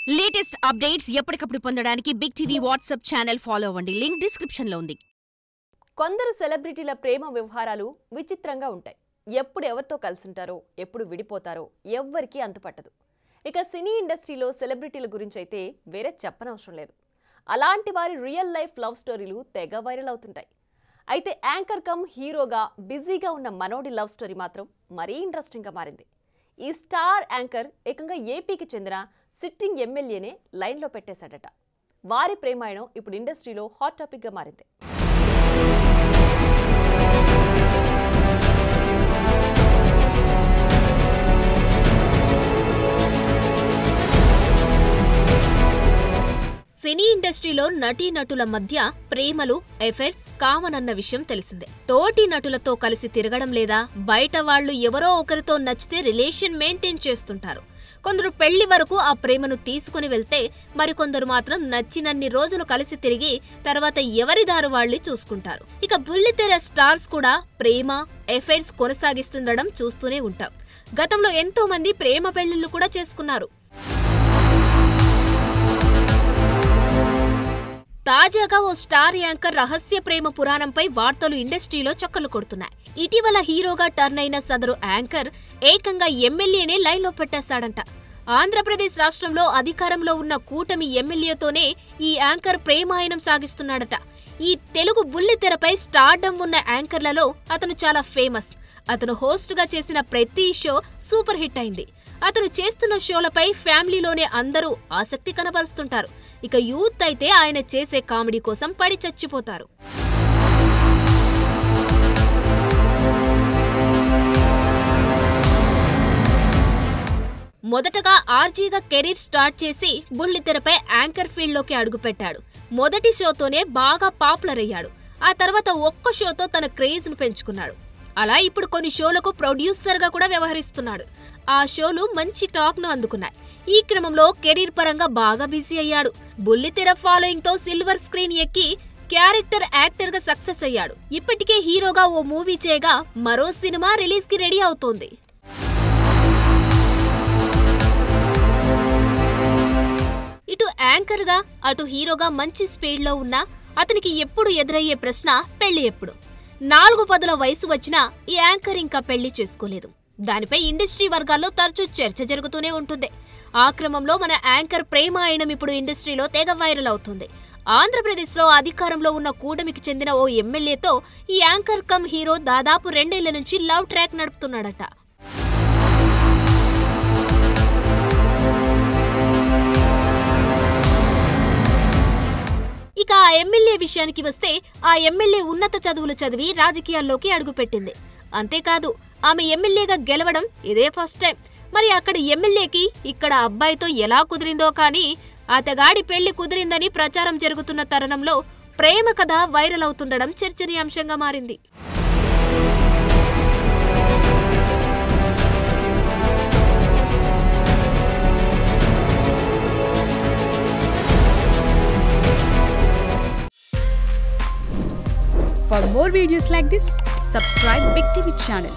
Latest updates ఎప్పటికప్పుడు పొందడానికి big TV WhatsApp channel follow అవ్వండి. లింక్ డిస్క్రిప్షన్ లో ఉంది. కొందరు సెలబ్రిటీల ప్రేమ వ్యవహారాలు విచిత్రంగా ఉంటాయి. ఎప్పుడు ఎవరితో కలిసుంటారో, ఎప్పుడు విడిపోతారో ఎవ్వరికీ అంతుపట్టదు. ఇక సినీ ఇండస్ట్రీలో సెలబ్రిటీల గురించి అయితే వేరే చెప్పనవసరం లేదు. అలాంటి వారి రియల్ లైఫ్ లవ్ స్టోరీలు తెగ వైరల్ అవుతుంటాయి. అయితే యాంకర్ కమ్ హీరోగా బిజీగా ఉన్న మనోడి లవ్ స్టోరీ మాత్రం మరీ ఇంట్రెస్టింగ్గా మారింది. ఈ స్టార్ యాంకర్ ఏకంగా ఏపీకి చెందిన సిట్టింగ్ ఎమ్మెల్యేనే లైన్లో పెట్టేశాడట. వారి ప్రేమాయణం ఇప్పుడు ఇండస్ట్రీలో హాట్ టాపిక్గా మారింది. సినీ ఇండస్ట్రీలో నటీనటుల మధ్య ప్రేమలు, ఎఫైర్స్ కామన్ అన్న విషయం తెలిసిందే. తోటి నటులతో కలిసి తిరగడం లేదా బయట వాళ్లు ఎవరో ఒకరితో నచ్చితే రిలేషన్ మెయింటైన్ చేస్తుంటారు. కొందరు పెళ్లి వరకు ఆ ప్రేమను తీసుకుని వెళ్తే మరికొందరు మాత్రం నచ్చినన్ని రోజులు కలిసి తిరిగి తర్వాత ఎవరి దారు వాళ్లు చూసుకుంటారు. ఇక బుల్లితెర స్టార్స్ కూడా ప్రేమ, ఎఫైర్స్ కొనసాగిస్తుండడం చూస్తూనే ఉంటాం. గతంలో ఎంతో మంది ప్రేమ పెళ్లిళ్లు కూడా చేసుకున్నారు. తాజాగా ఓ స్టార్ యాంకర్ రహస్య ప్రేమ పురాణంపై వార్తలు ఇండస్ట్రీలో చక్కర్లు కొడుతున్నాయి. ఇటీవల హీరోగా టర్న్ అయిన సదరు యాంకర్ ఏకంగా ఎమ్మెల్యేనే లైన్లో పెట్టేశాడంట. ఆంధ్రప్రదేశ్ రాష్ట్రంలో అధికారంలో ఉన్న కూటమి ఎమ్మెల్యేతోనే ఈ యాంకర్ ప్రేమాయణం సాగిస్తున్నాడట. ఈ తెలుగు బుల్లితెరపై స్టార్డమ్ ఉన్న యాంకర్లలో అతను చాలా ఫేమస్. అతను హోస్ట్గా చేసిన ప్రతి షో సూపర్ హిట్ అయింది. అతను చేస్తున్న షోలపై ఫ్యామిలీలోనే అందరూ ఆసక్తి కనబరుస్తుంటారు. ఇక యూత్ అయితే ఆయన చేసే కామెడీ కోసం పడి చచ్చిపోతారు. మొదటగా ఆర్జీగా కెరీర్ స్టార్ట్ చేసి బుల్లితెరపై యాంకర్ ఫీల్డ్లోకి అడుగుపెట్టాడు. మొదటి షోతోనే బాగా పాపులర్ అయ్యాడు. ఆ తర్వాత ఒక్క షోతో తన క్రేజ్ను పెంచుకున్నాడు. అలా ఇప్పుడు కొన్ని షోలకు ప్రొడ్యూసర్గా కూడా వ్యవహరిస్తున్నాడు. ఆ షోలు మంచి టాక్ను అందుకున్నాయి. ఈ క్రమంలో కెరీర్ పరంగా బాగా బిజీ అయ్యాడు. బుల్లితెర ఫాలోయింగ్ తో సిల్వర్ స్క్రీన్ ఎక్కి క్యారెక్టర్ యాక్టర్ గా సక్సెస్ అయ్యాడు. ఇప్పటికే హీరోగా ఓ మూవీ చేయగా మరో సినిమా రిలీజ్ కి రెడీ అవుతోంది. ఇటు యాంకర్ గా అటు హీరోగా మంచి స్పీడ్ లో ఉన్నా అతనికి ఎప్పుడు ఎదురయ్యే ప్రశ్న పెళ్లి ఎప్పుడు. 4 పదుల వయసు వచ్చినా ఈ యాంకర్ ఇంకా పెళ్లి చేసుకోలేదు. దానిపై ఇండస్ట్రీ వర్గాల్లో తరచూ చర్చ జరుగుతూనే ఉంటుంది. ఆ క్రమంలో మన యాంకర్ ప్రేమాయణం ఇప్పుడు ఇండస్ట్రీలో తెగ వైరల్ అవుతుంది. ఆంధ్రప్రదేశ్లో అధికారంలో ఉన్న కూటమికి చెందిన ఓ ఎమ్మెల్యేతో ఈ యాంకర్ కమ్ హీరో దాదాపు 2 ఏళ్ల నుంచి లవ్ ట్రాక్ నడుపుతున్నాడట. ఇక ఆ ఎమ్మెల్యే విషయానికి వస్తే ఆ ఎమ్మెల్యే ఉన్నత చదువులు చదివి రాజకీయాల్లోకి అడుగుపెట్టింది. అంతేకాదు ఆమె ఎమ్మెల్యేగా గెలవడం ఇదే ఫస్ట్ టైం. మరి అక్కడ ఎమ్మెల్యేకి ఇక్కడ అబ్బాయితో ఎలా కుదిరిందో కానీ అతగాడి పెళ్లి కుదిరిందని ప్రచారం జరుగుతున్న తరుణంలో ప్రేమ కథ వైరల్ అవుతుండడం చర్చనీయాంశంగా మారింది. For more videos like this, subscribe Big TV channel.